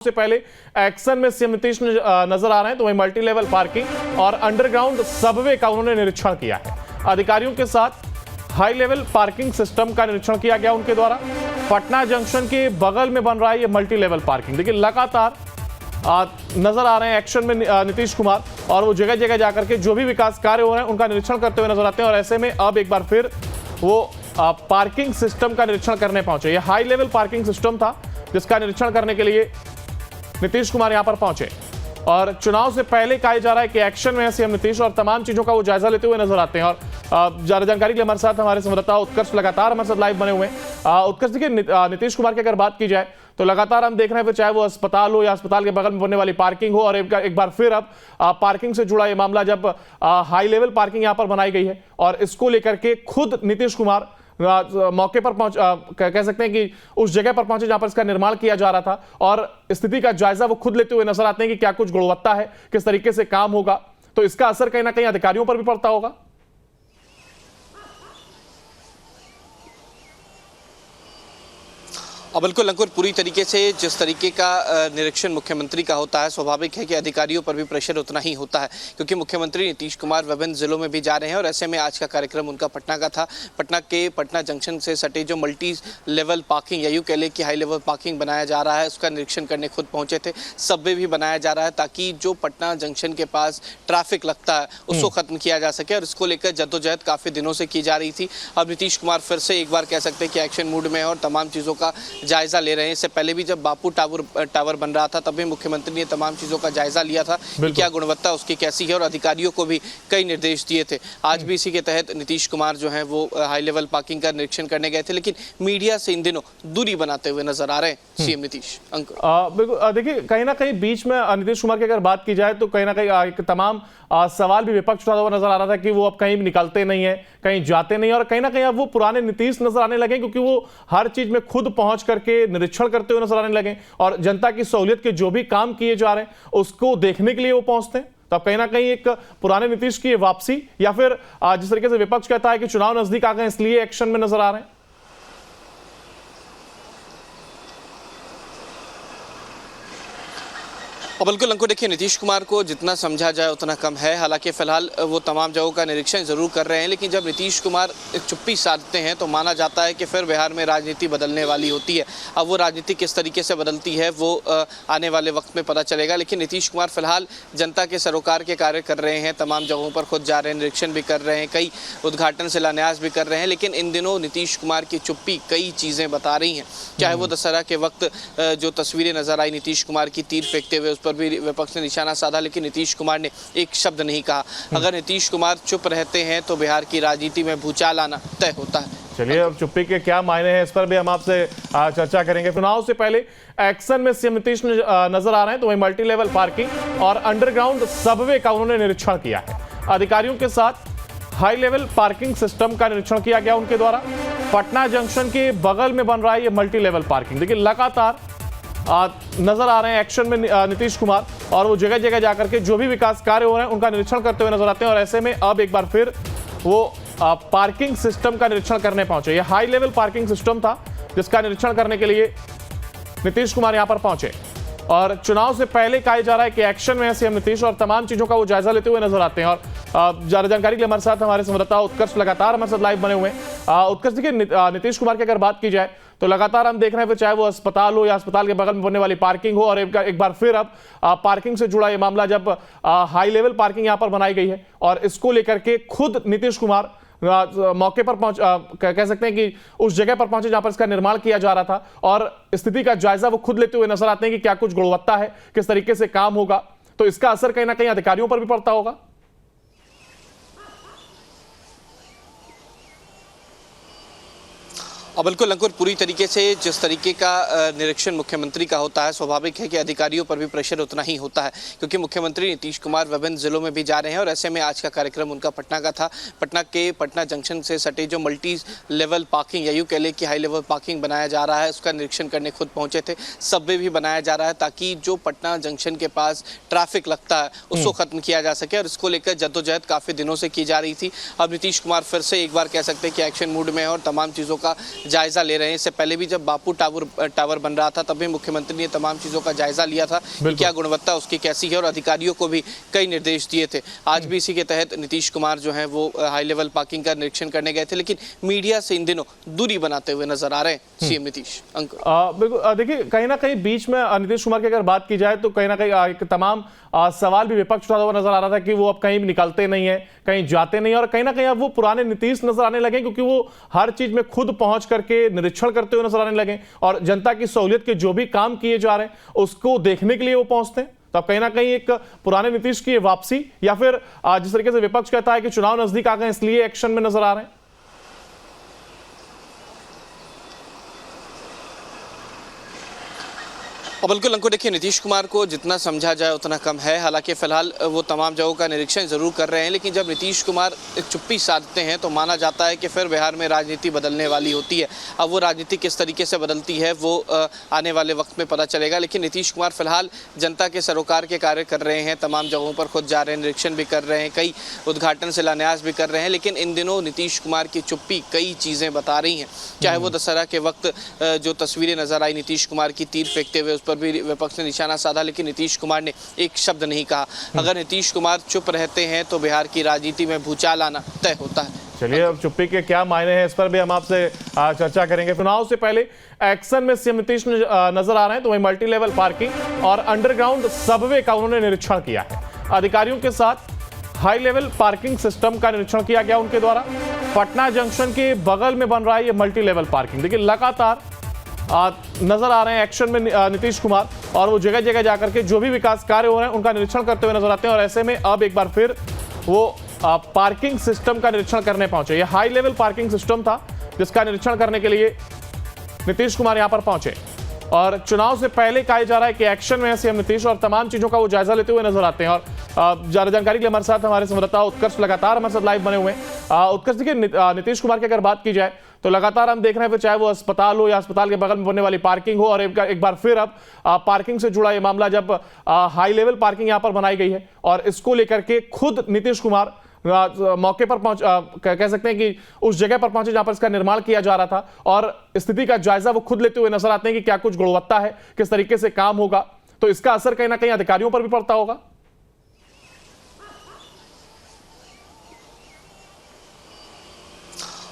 से पहले एक्शन में सीएम नीतीश नजर आ रहे हैं, तो वहीं मल्टी लेवल पार्किंग और अंडरग्राउंड सबवे का उन्होंने निरीक्षण किया है। अधिकारियों के साथ हाई लेवल पार्किंग सिस्टम का निरीक्षण किया गया उनके द्वारा। पटना जंक्शन के बगल में बन रहा है ये मल्टी लेवल पार्किंग। देखिए लगातार नजर आ रहे हैं एक्शन में नीतीश कुमार, और वो जगह जगह जाकर के जो भी विकास कार्य हो रहे हैं उनका निरीक्षण करते हुए नजर आते हैं। और ऐसे में अब एक बार फिर वो पार्किंग सिस्टम का निरीक्षण करने पहुंचे। ये हाई लेवल पार्किंग सिस्टम था जिसका निरीक्षण करने के लिए नीतीश कुमार यहां पर पहुंचे। और चुनाव से पहले कहा जा रहा है कि एक्शन में है सीएम नीतीश, और तमाम चीजों का वो जायजा लेते हुए नजर आते हैं। और ज्यादा जानकारी के लिए हमारे साथ हमारे संवाददाता उत्कर्ष लगातार हमारे साथ लाइव बने हुए हैं। उत्कर्ष, देखिए नीतीश कुमार की अगर बात की जाए तो लगातार हम देख रहे हैं, फिर चाहे वो अस्पताल हो या अस्पताल के बगल में बनने वाली पार्किंग हो, और एक बार फिर अब पार्किंग से जुड़ा ये मामला जब हाई लेवल पार्किंग यहां पर बनाई गई है, और इसको लेकर के खुद नीतीश कुमार मौके पर कह सकते हैं कि उस जगह पर पहुंचे जहां पर इसका निर्माण किया जा रहा था, और स्थिति का जायजा वो खुद लेते हुए नजर आते हैं कि क्या कुछ गुणवत्ता है, किस तरीके से काम होगा। तो इसका असर कहीं ना कहीं अधिकारियों पर भी पड़ता होगा। बिल्कुल अंकुर, पूरी तरीके से जिस तरीके का निरीक्षण मुख्यमंत्री का होता है, स्वाभाविक है कि अधिकारियों पर भी प्रेशर उतना ही होता है, क्योंकि मुख्यमंत्री नीतीश कुमार विभिन्न जिलों में भी जा रहे हैं। और ऐसे में आज का कार्यक्रम उनका पटना का था। पटना के पटना जंक्शन से सटे जो मल्टी लेवल पार्किंग या यूँ कह लें कि हाई लेवल पार्किंग बनाया जा रहा है, उसका निरीक्षण करने खुद पहुंचे थे। सबवे भी बनाया जा रहा है ताकि जो पटना जंक्शन के पास ट्रैफिक लगता है उसको खत्म किया जा सके, और इसको लेकर जद्दोजहद काफ़ी दिनों से की जा रही थी। अब नीतीश कुमार फिर से एक बार कह सकते हैं कि एक्शन मूड में है और तमाम चीज़ों का जायजा ले रहे हैं। इससे पहले भी जब बापू टावर बन रहा था तब भी मुख्यमंत्री ने तमाम चीजों का जायजा लिया था कि क्या गुणवत्ता उसकी कैसी है, और अधिकारियों को भी कई निर्देश दिए थे। आज भी इसी के तहत नीतीश कुमार जो है वो हाई लेवल पार्किंग का निरीक्षण करने गए थे, लेकिन मीडिया से इन दिनों दूरी बनाते हुए नजर आ रहे हैं सीएम नीतीश। बिल्कुल, देखिए कहीं ना कहीं बीच में नीतीश कुमार की अगर बात की जाए तो कहीं ना कहीं तमाम सवाल भी विपक्ष उठाता हुआ नजर आ रहा था कि वो अब कहीं भी निकलते नहीं है, कहीं जाते नहीं, और कहीं ना कहीं अब वो पुराने नीतीश नजर आने लगे, क्योंकि वो हर चीज में खुद पहुंच करके निरीक्षण करते हुए नजर आने लगे, और जनता की सहूलियत के जो भी काम किए जा रहे हैं उसको देखने के लिए वो पहुंचते हैं। तो अब कहीं ना कहीं एक पुराने नीतीश की वापसी, या फिर जिस तरीके से विपक्ष कहता है कि चुनाव नजदीक आ गए इसलिए एक्शन में नजर आ रहे हैं। और बिल्कुल अंकुर, देखिए नीतीश कुमार को जितना समझा जाए उतना कम है। हालांकि फिलहाल वो तमाम जगहों का निरीक्षण जरूर कर रहे हैं, लेकिन जब नीतीश कुमार एक चुप्पी साधते हैं तो माना जाता है कि फिर बिहार में राजनीति बदलने वाली होती है। अब वो राजनीति किस तरीके से बदलती है वो आने वाले वक्त में पता चलेगा। लेकिन नीतीश कुमार फिलहाल जनता के सरोकार के कार्य कर रहे हैं, तमाम जगहों पर खुद जा रहे हैं, निरीक्षण भी कर रहे हैं, कई उद्घाटन शिलान्यास भी कर रहे हैं। लेकिन इन दिनों नीतीश कुमार की चुप्पी कई चीज़ें बता रही हैं। चाहे वो दशहरा के वक्त जो तस्वीरें नजर आई नीतीश कुमार की तीर फेंकते हुए, उस पर भी विपक्ष ने निशाना साधा, लेकिन नीतीश कुमार ने एक शब्द नहीं कहा। अगर नीतीश कुमार चुप रहते हैं तो बिहार की राजनीति में भूचाल आना तय होता है। चलिए, अब चुप्पी के क्या मायने हैं इस पर भी हम आपसे चर्चा करेंगे। चुनाव से पहले एक्शन में सीएम नीतीश नजर आ रहे हैं, तो वहीं मल्टी लेवल पार्किंग और अंडरग्राउंड सबवे का उन्होंने निरीक्षण किया है। अधिकारियों के साथ हाई लेवल पार्किंग सिस्टम का निरीक्षण किया गया उनके द्वारा। पटना जंक्शन के बगल में बन रहा है ये मल्टी लेवल पार्किंग। देखिए लगातार नजर आ रहे हैं एक्शन में नीतीश कुमार, और वो जगह जगह जाकर के जो भी विकास कार्य हो रहे हैं उनका निरीक्षण करते हुए नजर आते हैं। और ऐसे में अब एक बार फिर वो पार्किंग सिस्टम का निरीक्षण करने पहुंचे। ये हाई लेवल पार्किंग सिस्टम था जिसका निरीक्षण करने के लिए नीतीश कुमार यहां पर पहुंचे। और चुनाव से पहले कहा जा रहा है कि एक्शन में है सीएम नीतीश, और तमाम चीजों का वो जायजा लेते हुए नजर आते हैं। और ज्यादा जानकारी के लिए हमारे साथ हमारे संवाददाता उत्कर्ष लगातार हमारे साथ लाइव बने हुए हैं। उत्कर्ष, देखिए नीतीश कुमार की अगर बात की जाए तो लगातार हम देख रहे हैं, फिर चाहे वो अस्पताल हो या अस्पताल के बगल में बनने वाली पार्किंग हो, और एक बार फिर अब पार्किंग से जुड़ा ये मामला जब हाई लेवल पार्किंग यहां पर बनाई गई है, और इसको लेकर के खुद नीतीश कुमार मौके पर कह सकते हैं कि उस जगह पर पहुंचे जहां पर इसका निर्माण किया जा रहा था, और स्थिति का जायजा वो खुद लेते हुए नजर आते हैं कि क्या कुछ गुणवत्ता है, किस तरीके से काम होगा। तो इसका असर कहीं ना कहीं अधिकारियों पर भी पड़ता होगा। बिल्कुल अंकुर, पूरी तरीके से जिस तरीके का निरीक्षण मुख्यमंत्री का होता है, स्वाभाविक है कि अधिकारियों पर भी प्रेशर उतना ही होता है, क्योंकि मुख्यमंत्री नीतीश कुमार विभिन्न जिलों में भी जा रहे हैं। और ऐसे में आज का कार्यक्रम उनका पटना का था। पटना के पटना जंक्शन से सटे जो मल्टी लेवल पार्किंग या यूँ कह लें कि हाई लेवल पार्किंग बनाया जा रहा है, उसका निरीक्षण करने खुद पहुंचे थे। सबवे भी बनाया जा रहा है ताकि जो पटना जंक्शन के पास ट्रैफिक लगता है उसको खत्म किया जा सके, और इसको लेकर जद्दोजहद काफ़ी दिनों से की जा रही थी। अब नीतीश कुमार फिर से एक बार कह सकते हैं कि एक्शन मूड में है और तमाम चीज़ों का जायजा ले रहे हैं। इससे पहले भी जब बापू टावर बन रहा था तब भी मुख्यमंत्री ने तमाम चीज़ों का जायजा लिया था कि क्या गुणवत्ता उसकी कैसी है, और अधिकारियों को भी कई निर्देश दिए थे। आज भी इसी के तहत नीतीश कुमार जो है वो हाई लेवल पार्किंग का निरीक्षण करने गए थे, लेकिन मीडिया से इन दिनों दूरी बनाते हुए नजर आ रहे हैं सीएम नीतीश। अंकुर, बिल्कुल, देखिए कहीं ना कहीं बीच में नीतीश कुमार की अगर बात की जाए तो कहीं ना कहीं एक तमाम सवाल भी विपक्ष उठाता हुआ नजर आ रहा था कि वो अब कहीं भी निकलते नहीं है, कहीं जाते नहीं, और कहीं ना कहीं अब वो पुराने नीतीश नजर आने लगे, क्योंकि वो हर चीज में खुद पहुंच करके निरीक्षण करते हुए नजर आने लगे और जनता की सहूलियत के जो भी काम किए जा रहे हैं उसको देखने के लिए वो पहुंचते हैं। तो अब कहीं ना कहीं एक पुराने नीतीश की वापसी, या फिर जिस तरीके से विपक्ष कहता है कि चुनाव नजदीक आ गए इसलिए एक्शन में नजर आ रहे हैं। और बिल्कुल अंकुर, देखिए नीतीश कुमार को जितना समझा जाए उतना कम है। हालांकि फिलहाल वो तमाम जगहों का निरीक्षण जरूर कर रहे हैं, लेकिन जब नीतीश कुमार एक चुप्पी साधते हैं तो माना जाता है कि फिर बिहार में राजनीति बदलने वाली होती है। अब वो राजनीति किस तरीके से बदलती है वो आने वाले वक्त में पता चलेगा। लेकिन नीतीश कुमार फिलहाल जनता के सरोकार के कार्य कर रहे हैं, तमाम जगहों पर खुद जा रहे हैं, निरीक्षण भी कर रहे हैं, कई उद्घाटन शिलान्यास भी कर रहे हैं। लेकिन इन दिनों नीतीश कुमार की चुप्पी कई चीज़ें बता रही हैं। चाहे वो दशहरा के वक्त जो तस्वीरें नजर आई नीतीश कुमार की तीर फेंकते हुए, उस पर भी विपक्ष ने निशाना साधा, लेकिन नीतीश कुमार ने एक शब्द नहीं कहा। अगर नीतीश कुमार चुप रहते हैं तो बिहार की राजनीति में भूचाल आना तय होता है। चलिए, अब चुप्पी के क्या मायने हैं इस पर भी हम आपसे चर्चा करेंगे। चुनाव से पहले एक्शन में सीएम नीतीश नजर आ रहे हैं, तो वहीं मल्टी लेवल पार्किंग और अंडरग्राउंड सबवे का उन्होंने निरीक्षण किया है। अधिकारियों के साथ हाई लेवल पार्किंग सिस्टम का निरीक्षण किया गया उनके द्वारा। पटना जंक्शन के बगल में बन रहा है ये मल्टी लेवल पार्किंग। देखिए, लगातार नजर आ रहे हैं एक्शन में नीतीश कुमार, और वो जगह जगह जाकर के जो भी विकास कार्य हो रहे हैं उनका निरीक्षण करते हुए नजर आते हैं। और ऐसे में अब एक बार फिर वो पार्किंग सिस्टम का निरीक्षण करने पहुंचे। ये हाई लेवल पार्किंग सिस्टम था जिसका निरीक्षण करने के लिए नीतीश कुमार यहां पर पहुंचे। और चुनाव से पहले कहा जा रहा है कि एक्शन में है सीएम नीतीश, और तमाम चीजों का वो जायजा लेते हुए नजर आते हैं। और ज्यादा जानकारी के लिए हमारे साथ हमारे संवाददाता उत्कर्ष लगातार हमारे साथ लाइव बने हुए हैं। उत्कर्ष, देखिए नीतीश कुमार की अगर बात की जाए तो लगातार हम देख रहे हैं, चाहे वो अस्पताल हो या अस्पताल के बगल में बनने वाली पार्किंग हो, और एक बार फिर अब पार्किंग से जुड़ा ये मामला जब हाई लेवल पार्किंग यहां पर बनाई गई है, और इसको लेकर के खुद नीतीश कुमार मौके पर पहुंच कह सकते हैं कि उस जगह पर पहुंचे जहां पर इसका निर्माण किया जा रहा था, और स्थिति का जायजा वो खुद लेते हुए नजर आते हैं कि क्या कुछ गुणवत्ता है, किस तरीके से काम होगा। तो इसका असर कहीं ना कहीं अधिकारियों पर भी पड़ता होगा।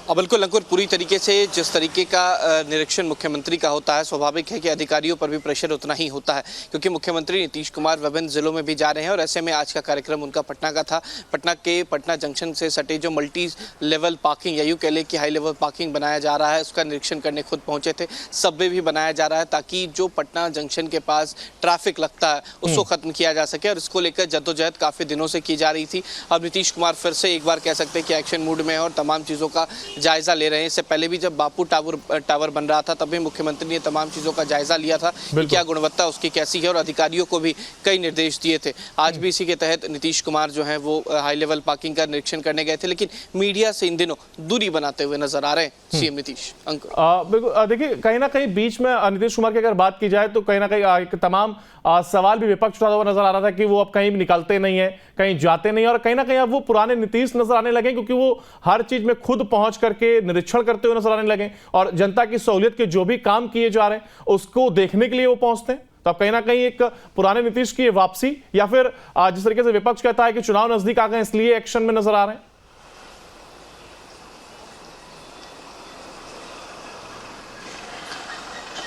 और बिल्कुल अंकुर, पूरी तरीके से जिस तरीके का निरीक्षण मुख्यमंत्री का होता है, स्वाभाविक है कि अधिकारियों पर भी प्रेशर उतना ही होता है, क्योंकि मुख्यमंत्री नीतीश कुमार विभिन्न जिलों में भी जा रहे हैं। और ऐसे में आज का कार्यक्रम उनका पटना का था। पटना जंक्शन से सटे जो मल्टी लेवल पार्किंग या यूँ कह लें कि हाई लेवल पार्किंग बनाया जा रहा है, उसका निरीक्षण करने खुद पहुंचे थे। सबवे भी बनाया जा रहा है ताकि जो पटना जंक्शन के पास ट्रैफिक लगता है उसको खत्म किया जा सके, और इसको लेकर जद्दोजहद काफ़ी दिनों से की जा रही थी। अब नीतीश कुमार फिर से एक बार कह सकते हैं कि एक्शन मूड में है और तमाम चीज़ों का जायजा ले रहे हैं। इससे पहले भी जब बापू टावर बन रहा था तब भी मुख्यमंत्री ने तमाम चीज़ों का जायजा लिया था कि क्या गुणवत्ता उसकी कैसी है, और अधिकारियों को भी कई निर्देश दिए थे। आज भी इसी के तहत नीतीश कुमार जो है वो हाई लेवल पार्किंग का निरीक्षण करने गए थे, लेकिन मीडिया से इन दिनों दूरी बनाते हुए नजर आ रहे हैं सीएम नीतीश। अंकुर, बिल्कुल, देखिए कहीं ना कहीं बीच में नीतीश कुमार की अगर बात की जाए तो कहीं ना कहीं एक तमाम सवाल भी विपक्ष उठाता हुआ नजर आ रहा था कि वो अब कहीं भी निकलते नहीं है, कहीं जाते नहीं, और कहीं ना कहीं अब वो पुराने नीतीश नजर आने लगे, क्योंकि वो हर चीज में खुद पहुंच करके निरीक्षण करते हुए नजर आने लगे, और जनता की सहूलियत के जो भी काम किए जा रहे हैं उसको देखने के लिए वो पहुंचते हैं। तो अब कहीं ना कहीं एक पुराने नीतीश की वापसी, या फिर जिस तरीके से विपक्ष कहता है कि चुनाव नजदीक आ गए इसलिए एक्शन में नजर आ रहे हैं।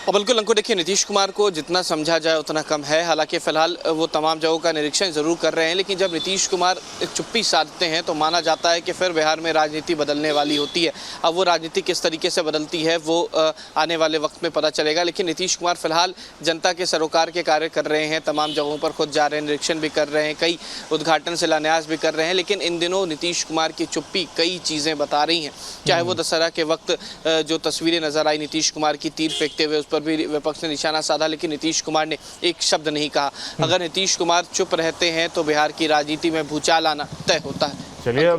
और बिल्कुल अंकुर, देखिए नीतीश कुमार को जितना समझा जाए उतना कम है। हालांकि फिलहाल वो तमाम जगहों का निरीक्षण जरूर कर रहे हैं, लेकिन जब नीतीश कुमार एक चुप्पी साधते हैं तो माना जाता है कि फिर बिहार में राजनीति बदलने वाली होती है। अब वो राजनीति किस तरीके से बदलती है वो आने वाले वक्त में पता चलेगा। लेकिन नीतीश कुमार फिलहाल जनता के सरोकार के कार्य कर रहे हैं, तमाम जगहों पर खुद जा रहे हैं, निरीक्षण भी कर रहे हैं, कई उद्घाटन शिलान्यास भी कर रहे हैं। लेकिन इन दिनों नीतीश कुमार की चुप्पी कई चीज़ें बता रही हैं। चाहे वो दशहरा के वक्त जो तस्वीरें नजर आई नीतीश कुमार की तीर फेंकते हुए, उस पर भी विपक्ष ने निशाना साधा, लेकिन नीतीश कुमार ने एक शब्द नहीं कहा। अगर नीतीश कुमार चुप रहते हैं तो बिहार की राजनीति में भूचाल आना तय होता है। चलिए।